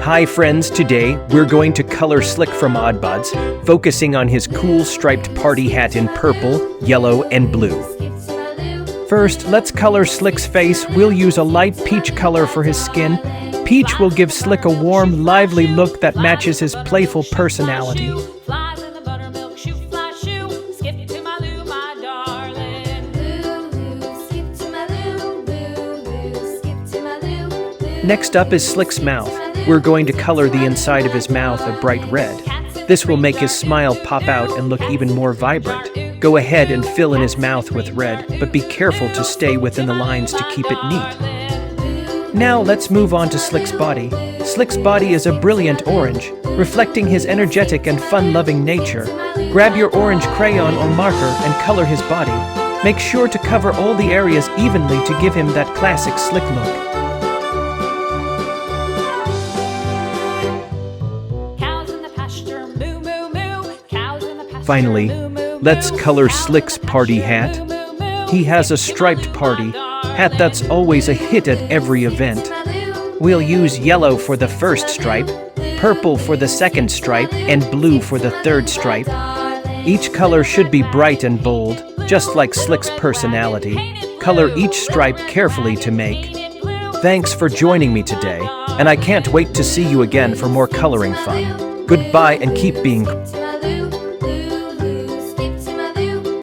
Hi friends, today we're going to color Slick from Oddbods, focusing on his cool striped party hat in purple, yellow, and blue. First, let's color Slick's face. We'll use a light peach color for his skin. Peach will give Slick a warm, lively look that matches his playful personality. Next up is Slick's mouth. We're going to color the inside of his mouth a bright red. This will make his smile pop out and look even more vibrant. Go ahead and fill in his mouth with red, but be careful to stay within the lines to keep it neat. Now let's move on to Slick's body. Slick's body is a brilliant orange, reflecting his energetic and fun-loving nature. Grab your orange crayon or marker and color his body. Make sure to cover all the areas evenly to give him that classic Slick look. Finally, let's color Slick's party hat. He has a striped party hat that's always a hit at every event. We'll use yellow for the first stripe, purple for the second stripe, and blue for the third stripe. Each color should be bright and bold, just like Slick's personality. Color each stripe carefully to make. Thanks for joining me today, and I can't wait to see you again for more coloring fun. Goodbye and keep being